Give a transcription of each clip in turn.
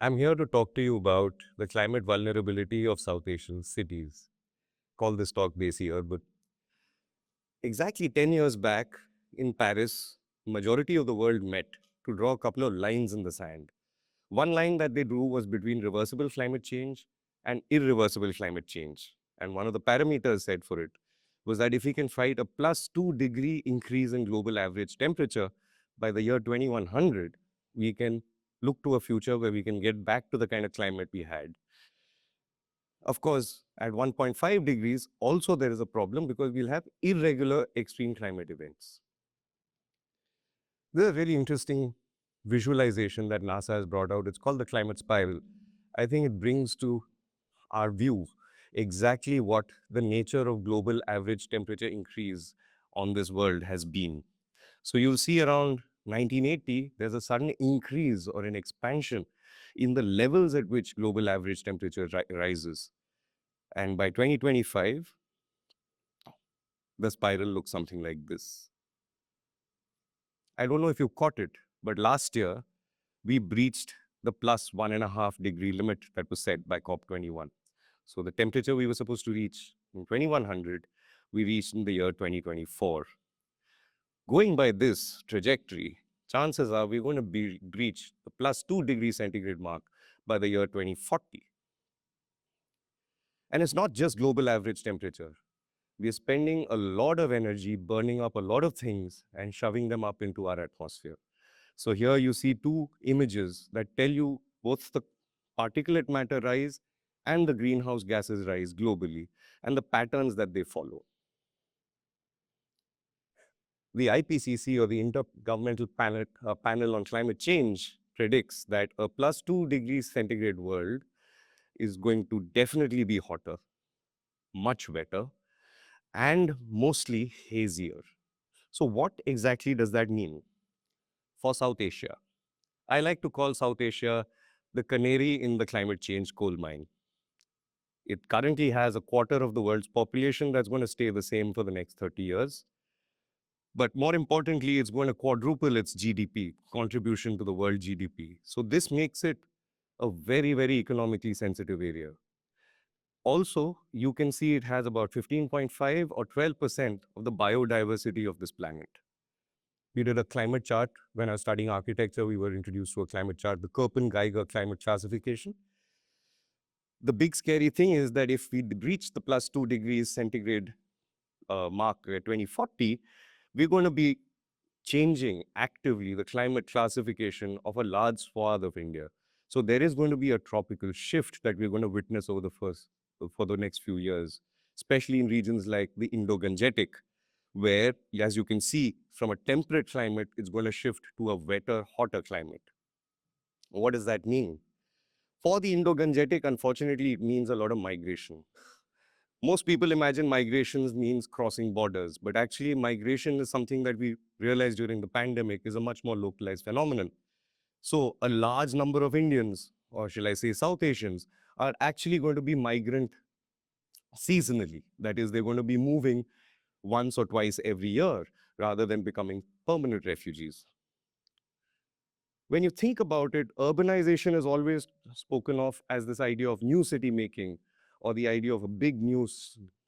I'm here to talk to you about the climate vulnerability of South Asian cities. Call this talk Desi Urban. Exactly 10 years back in Paris, majority of the world met to draw a couple of lines in the sand. One line that they drew was between reversible climate change and irreversible climate change. And one of the parameters set for it was that if we can fight a plus 2-degree increase in global average temperature by the year 2100, we can look to a future where we can get back to the kind of climate we had. Of course, at 1.5 degrees, also there is a problem because we'll have irregular extreme climate events. There's a really interesting visualization that NASA has brought out. It's called the climate spiral. I think it brings to our view exactly what the nature of global average temperature increase on this world has been. So you'll see around 1980, there's a sudden increase or an expansion in the levels at which global average temperature rises. And by 2025, the spiral looks something like this. I don't know if you caught it, but last year we breached the plus 1.5 degree limit that was set by COP21. So the temperature we were supposed to reach in 2100, we reached in the year 2024. Going by this trajectory, chances are we're going to breach the plus 2 degree centigrade mark by the year 2040. And it's not just global average temperature. We're spending a lot of energy burning up a lot of things and shoving them up into our atmosphere. So here you see two images that tell you both the particulate matter rise and the greenhouse gases rise globally and the patterns that they follow. The IPCC, or the Intergovernmental Panel on Climate Change, predicts that a plus 2 degrees centigrade world is going to definitely be hotter, much wetter, and mostly hazier. So what exactly does that mean for South Asia? I like to call South Asia the canary in the climate change coal mine. It currently has a quarter of the world's population that's going to stay the same for the next 30 years. But more importantly, it's going to quadruple its GDP, contribution to the world GDP. So this makes it a very, very economically sensitive area. Also, you can see it has about 15.5 or 12% of the biodiversity of this planet. We did a climate chart. When I was studying architecture, we were introduced to a climate chart, the Köppen-Geiger climate classification. The big scary thing is that if we reach the plus 2 degrees centigrade mark at 2040, we're going to be changing actively the climate classification of a large swath of India. So there is going to be a tropical shift that we're going to witness over for the next few years, especially in regions like the Indo-Gangetic, where, as you can see, from a temperate climate, it's going to shift to a wetter, hotter climate. What does that mean? For the Indo-Gangetic, unfortunately, it means a lot of migration. Most people imagine migrations means crossing borders, but actually migration is something that we realized during the pandemic is a much more localized phenomenon. So a large number of Indians, or shall I say South Asians, are actually going to be migrant seasonally. That is, they're going to be moving once or twice every year rather than becoming permanent refugees. When you think about it, urbanization is always spoken of as this idea of new city making, or the idea of a big new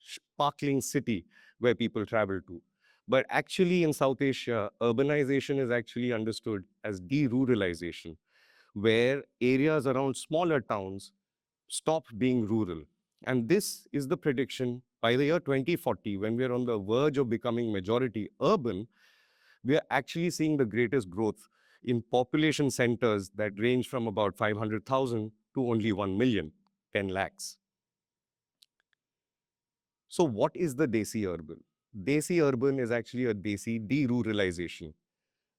sparkling city where people travel to. But actually in South Asia, urbanization is actually understood as deruralization, where areas around smaller towns stop being rural. And this is the prediction by the year 2040, when we're on the verge of becoming majority urban, we are actually seeing the greatest growth in population centers that range from about 500,000 to only 1 million, 10 lakhs. So what is the Desi urban? Desi urban is actually a Desi deruralization.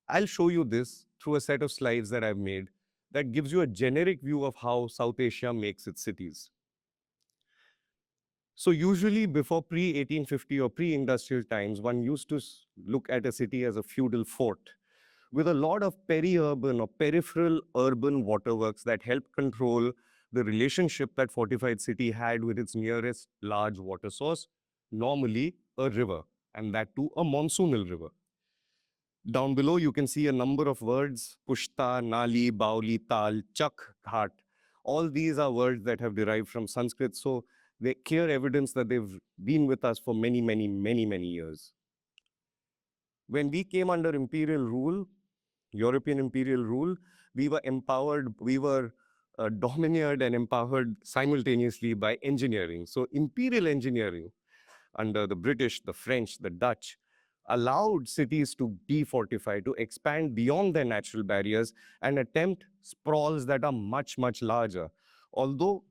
I'll show you this through a set of slides that I've made that gives you a generic view of how South Asia makes its cities. So usually before pre-1850 or pre-industrial times, one used to look at a city as a feudal fort with a lot of peri-urban or peripheral urban waterworks that help control the relationship that fortified city had with its nearest large water source, normally a river, and that too a monsoonal river. Down below, you can see a number of words: Pushta, Nali, Bauli, Tal, Chak, Ghat, All these are words that have derived from Sanskrit, so they're clear evidence that they've been with us for many, many, many, many years. When we came under imperial rule, European imperial rule, we were empowered, we were domineered and empowered simultaneously by engineering. So imperial engineering under the British, the French, the Dutch, allowed cities to defortify, to expand beyond their natural barriers and attempt sprawls that are much, much larger. Although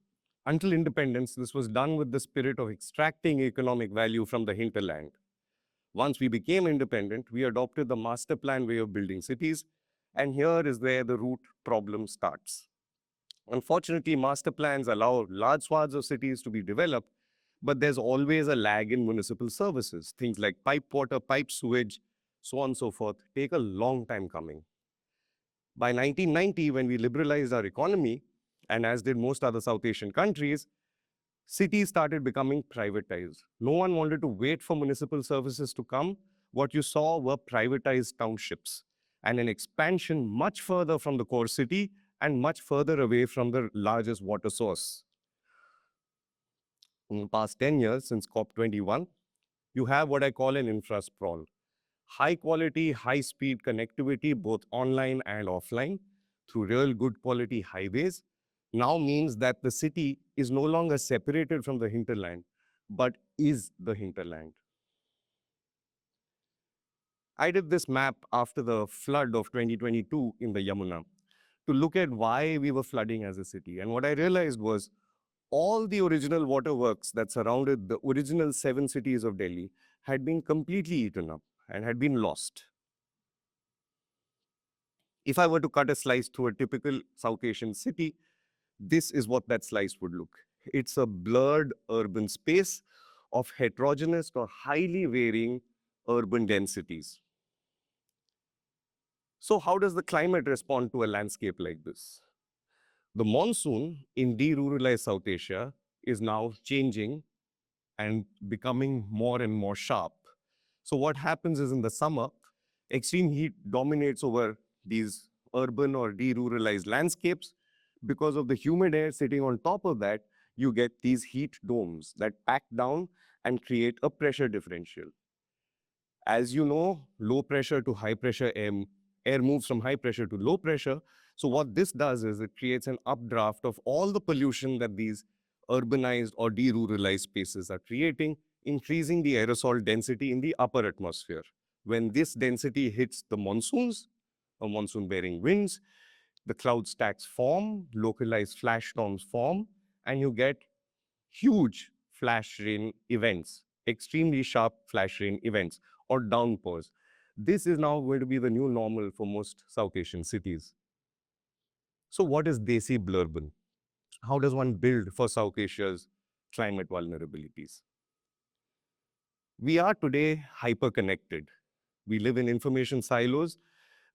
until independence, this was done with the spirit of extracting economic value from the hinterland. Once we became independent, we adopted the master plan way of building cities, and here is where the root problem starts. Unfortunately, master plans allow large swaths of cities to be developed, but there's always a lag in municipal services. Things like pipe water, pipe sewage, so on and so forth, take a long time coming. By 1990, when we liberalized our economy, and as did most other South Asian countries, cities started becoming privatized. No one wanted to wait for municipal services to come. What you saw were privatized townships and an expansion much further from the core city and much further away from the largest water source. In the past 10 years, since COP21, you have what I call an infra sprawl. High quality, high speed connectivity, both online and offline, through real good quality highways, now means that the city is no longer separated from the hinterland, but is the hinterland. I did this map after the flood of 2022 in the Yamuna to look at why we were flooding as a city. And what I realized was all the original waterworks that surrounded the original 7 cities of Delhi had been completely eaten up and had been lost. If I were to cut a slice through a typical South Asian city, this is what that slice would look. It's a blurred urban space of heterogeneous or highly varying urban densities. So how does the climate respond to a landscape like this? The monsoon in deruralized South Asia is now changing and becoming more and more sharp. So what happens is in the summer, extreme heat dominates over these urban or deruralized landscapes. Because of the humid air sitting on top of that, you get these heat domes that pack down and create a pressure differential. As you know, low pressure to high pressure air moves from high pressure to low pressure. So what this does is it creates an updraft of all the pollution that these urbanized or deruralized spaces are creating, increasing the aerosol density in the upper atmosphere. When this density hits the monsoons or monsoon-bearing winds, the cloud stacks form, localized flash storms form, and you get huge flash rain events, extremely sharp flash rain events or downpours. This is now going to be the new normal for most South Asian cities. So what is Desi Blurban? How does one build for South Asia's climate vulnerabilities? We are today hyper-connected. We live in information silos.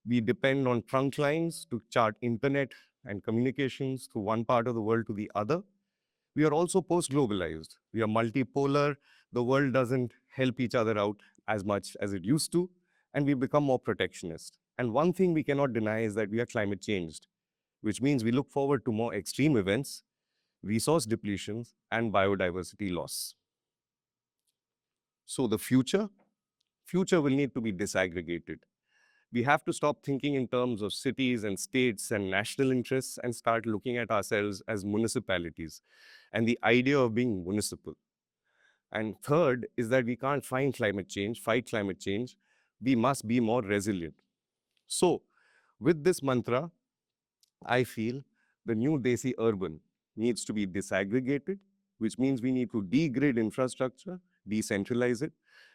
We depend on trunk lines to chart internet and communications through one part of the world to the other. We are also post-globalized. We are multipolar. The world doesn't help each other out as much as it used to, and we become more protectionist. And one thing we cannot deny is that we are climate changed, which means we look forward to more extreme events, resource depletions, and biodiversity loss. So the future will need to be disaggregated. We have to stop thinking in terms of cities and states and national interests and start looking at ourselves as municipalities and the idea of being municipal. And third is that we can't fight climate change. We must be more resilient. So with this mantra, I feel the new Desi urban needs to be disaggregated, which means we need to degrade infrastructure, decentralize it.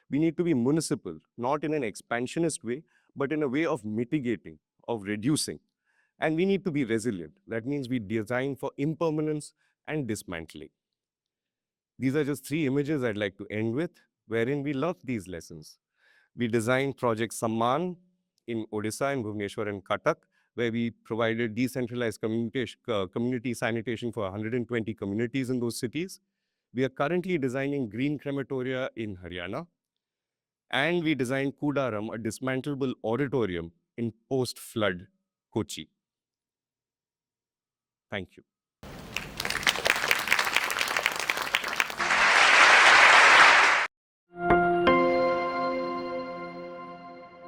We need to be municipal, not in an expansionist way, but in a way of mitigating, of reducing. And we need to be resilient. That means we design for impermanence and dismantling. These are just 3 images I'd like to end with, wherein we learned these lessons. We designed Project Samman in Odisha, in Bhubaneswar and Cuttack, where we provided decentralized community sanitation for 120 communities in those cities. We are currently designing green crematoria in Haryana. And we designed Kudaram, a dismantleable auditorium in post-flood Kochi. Thank you.